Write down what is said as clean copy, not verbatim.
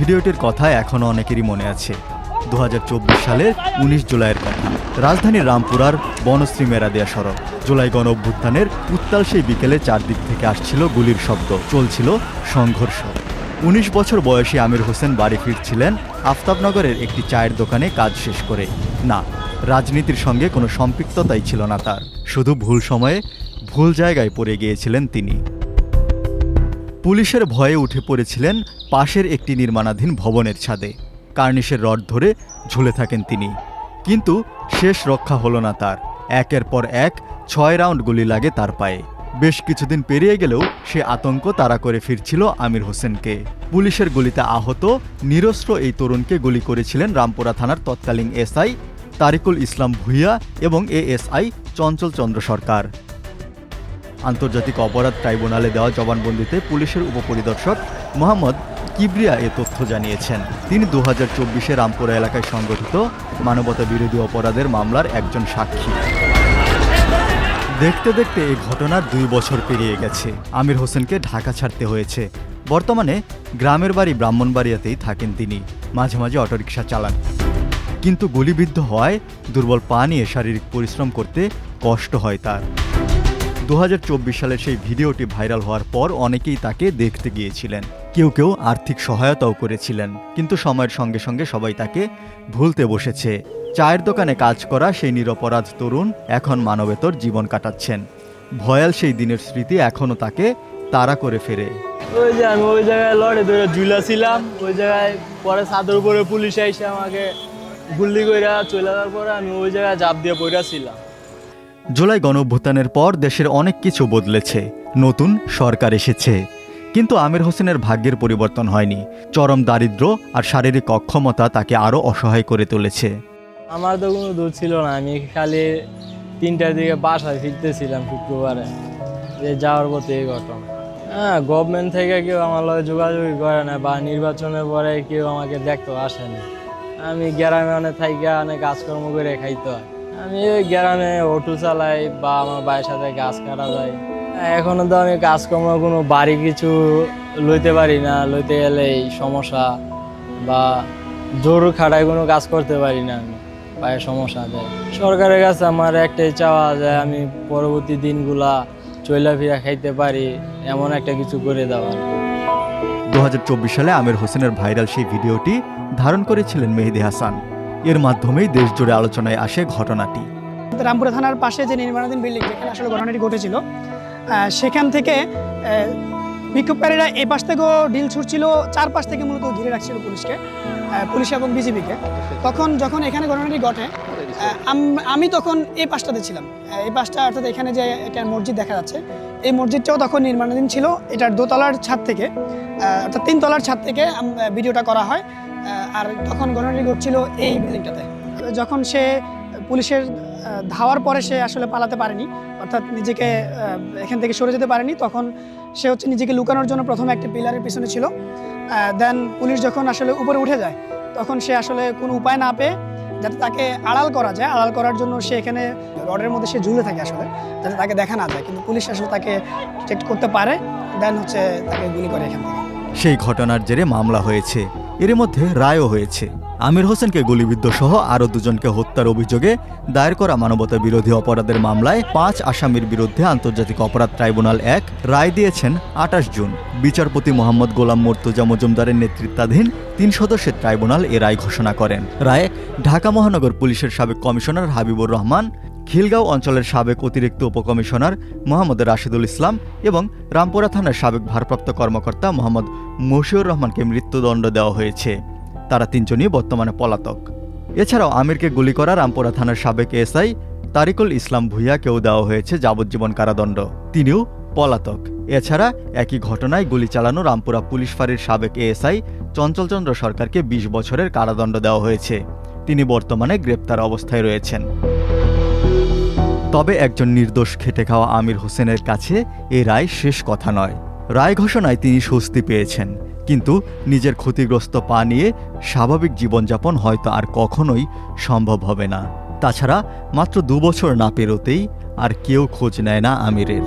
ভিডিওটির কথা এখনও অনেকেরই মনে আছে। 2024 সালের 19 জুলাইয়ের কথা। রাজধানীর রামপুরার বনশ্রী মেরাদিয়া সড়ক। জুলাই গণ অভ্যুত্থানের উত্তাল সেই বিকেলে চারদিক থেকে আসছিল গুলির শব্দ, চলছিল সংঘর্ষ। 19 বছর বয়সী আমির হোসেন বাড়ি ফিরছিলেন আফতাবনগরের একটি চায়ের দোকানে কাজ শেষ করে। না, রাজনীতির সঙ্গে কোনো সম্পৃক্ততাই ছিল না তার। শুধু ভুল সময়ে ভুল জায়গায় পড়ে গিয়েছিলেন তিনি। পুলিশের ভয়ে উঠে পড়েছিলেন পাশের একটি নির্মাণাধীন ভবনের ছাদে। কার্নিশের রড ধরে ঝুলে থাকেন তিনি, কিন্তু শেষ রক্ষা হলো না তার। একের পর এক 6 রাউন্ড গুলি লাগে তার পায়ে। বেশ কিছুদিন পেরিয়ে গেলেও সে আতঙ্ক তাড়া করে ফিরছিল আমির হোসেনকে। পুলিশের গুলিতে আহত নিরস্ত্র এই তরুণকে গুলি করেছিলেন রামপুরা থানার তৎকালীন এসআই তারিকুল ইসলাম ভূঁইয়া এবং এএসআই চঞ্চল চন্দ্র সরকার। আন্তর্জাতিক অপরাধ ট্রাইব্যুনালে দেওয়া জবানবন্দিতে পুলিশের উপপরিদর্শক মোহাম্মদ কিবরিয়া এ তথ্য জানিয়েছেন। তিনি 2024-এ রামপুরা এলাকায় সংগঠিত মানবতা বিরোধী অপরাধের মামলার একজন সাক্ষী। দেখতে দেখতে এই ঘটনার 2 বছর পেরিয়ে গেছে। আমির হোসেনকে ঢাকা ছাড়তে হয়েছে। বর্তমানে গ্রামের বাড়ি ব্রাহ্মণবাড়িয়াতেই থাকেন তিনি। মাঝে মাঝে অটোরিকশা চালান, কিন্তু গুলিবিদ্ধ হওয়ায় দুর্বল পা নিয়ে শারীরিক পরিশ্রম করতে কষ্ট হয় তার। 2024 সালের সেই ভিডিওটি ভাইরাল হওয়ার পর অনেকেই তাকে দেখতে গিয়েছিলেন। কেউ কেউ আর্থিক সহায়তাও করেছিলেন, কিন্তু সময়ের সঙ্গে সঙ্গে সবাই তাকে ভুলতে বসেছে। চায়ের দোকানে কাজ করা সেই নিরপরাধ তরুণ এখন মানবেতর জীবন কাটাচ্ছেন। ভয়াল সেই দিনের স্মৃতি এখনও তাকে তাড়া করে ফেরে। ওই যে আমি ওই জায়গায় লড়ে ধরে ঝুলাছিলাম, ওই জায়গায় পরে ছাদের উপরে পুলিশ এসে আমাকে গুলি কইরা চলে যাওয়ার পরে আমি ওই জায়গায় ঝাঁপ দিয়ে পড়েছিলাম। জুলাই গণঅভ্যুত্থানের পর দেশের অনেক কিছু বদলেছে, নতুন সরকার এসেছে, কিন্তু আমির হোসেনের ভাগ্যের পরিবর্তন হয়নি। চরম দারিদ্র্য আর শারীরিক অক্ষমতা তাকে আরও অসহায় করে তুলেছে। আমার তো কোনো দূর ছিল না, আমি খালি 3টার দিকে বাসায় ফিরতেছিলাম শুক্রবারে, যে যাওয়ার পথে এই ঘটনা। হ্যাঁ, গভর্নমেন্ট থেকে কেউ আমার লগে যোগাযোগ করে না, বা নির্বাচনের পরে কেউ আমাকে দেখতে আসেনি। আমি গ্রামে অনেক থাইকা অনেক কাজকর্ম করে খাইতে হয়। আমি ওই গ্রামে অটো চালাই বা আমার ভাইয়ের সাথে গাছ কাটা যায়। এখনো তো আমি কাজকর্ম কোনো বাড়ি কিছু লইতে পারি না, লইতে গেলে এই সমস্যা, বা জোর খাটায় কোনো কাজ করতে পারি না, আমি পায়ে সমস্যা দেয়। সরকারের কাছে আমার একটাই চাওয়া যায় আমি পরবর্তী দিনগুলা চলাফেরা খাইতে পারি, এমন একটা কিছু করে দেওয়া। 2024 সালে আমির হোসেনের ভাইরাল সেই ভিডিওটি ধারণ করেছিলেন মেহেদী হাসান। এর মাধ্যমেই দেশ জুড়ে আলোচনায় আসে ঘটনাটি। রামপুরা থানার পাশে যে নির্মাণাধীন বিল্ডিং, যেখানে আসলে ঘটনাটি ঘটেছিল, সেখান থেকে বিক্ষোভকারীরা এই পাশ থেকেও ঢিল ছুটছিল, 4 পাশ থেকে মূলত ঘিরে রাখছিল পুলিশ এবং বিজিবিকে। যখন এখানে ঘটনাটি ঘটে, আমি তখন এই পাশটাতে ছিলাম। এই পাশটা অর্থাৎ এখানে যে একটা মসজিদ দেখা যাচ্ছে, এই মসজিদটাও তখন নির্মাণাধীন ছিল। এটার 2 তলার ছাদ থেকে, অর্থাৎ 3 তলার ছাদ থেকে ভিডিওটা করা হয়। আর তখন ঘটনাটি ঘটছিল এই বিল্ডিংটাতে। যখন সে পুলিশের ধাওয়ার পরে সে আসলে পালাতে পারেনি, অর্থাৎ নিজেকে এখান থেকে সরে যেতে পারেনি, তখন সে নিজেকে লুকানোর জন্য প্রথমে একটা পিলারের পিছনে ছিল। দেন পুলিশ যখন আসলে উপরে উঠে যায়, তখন সে আসলে কোনো উপায় না পেয়ে, যাতে তাকে আড়াল করা যায়, আড়াল করার জন্য সে এখানে রডের মধ্যে সে ঝুলে থাকে আসলে, যাতে তাকে দেখা না যায়। কিন্তু পুলিশ আসলে তাকে চেক করতে পারে, দেন তাকে গুলি করে এখান থেকে। সেই ঘটনার জেরে মামলা হয়েছে, এর মধ্যে রায়ও হয়েছে। আমির হোসেনকে গুলিবিদ্ধ সহ আরও 2 জনকে হত্যার অভিযোগে দায়ের করা মানবতা বিরোধী অপরাধের মামলায় 5 আসামির বিরুদ্ধে আন্তর্জাতিক অপরাধ ট্রাইব্যুনাল 1 রায় দিয়েছেন 28 জুন। বিচারপতি মোহাম্মদ গোলাম মর্তুজা মজুমদারের নেতৃত্বাধীন 3 সদস্যের ট্রাইব্যুনাল এ রায় ঘোষণা করেন। রায়ে ঢাকা মহানগর পুলিশের সাবেক কমিশনার হাবিবুর রহমান, খিলগাঁও অঞ্চলের সাবেক অতিরিক্ত উপকমিশনার মোহাম্মদ রাশিদুল ইসলাম এবং রামপুরা থানার সাবেক ভারপ্রাপ্ত কর্মকর্তা মোহাম্মদ মশিউর রহমানকে মৃত্যুদণ্ড দেওয়া হয়েছে। তারা 3 জনই বর্তমানে পলাতক। এছাড়াও আমিরকে গুলি করা রামপুরা থানার সাবেক এসআই তারিকুল ইসলাম ভূঁইয়াকেও দেওয়া হয়েছে যাবজ্জীবন কারাদণ্ড, তিনিও পলাতক। এছাড়া একই ঘটনায় গুলি চালানো রামপুরা পুলিশ ফাঁড়ির সাবেক এএসআই চঞ্চল চন্দ্র সরকারকে 20 বছরের কারাদণ্ড দেওয়া হয়েছে। তিনি বর্তমানে গ্রেপ্তার অবস্থায় রয়েছেন। তবে একজন নির্দোষ খেটে খাওয়া আমির হোসেনের কাছে এই রায় শেষ কথা নয়। রায় ঘোষণায় তিনি স্বস্তি পেয়েছেন, কিন্তু নিজের ক্ষতিগ্রস্ত পা নিয়ে স্বাভাবিক জীবনযাপন হয়তো আর কখনোই সম্ভব হবে না। তাছাড়া মাত্র 2 বছর না পেরোতেই আর কেউ খোঁজ নেয় না আমিরের।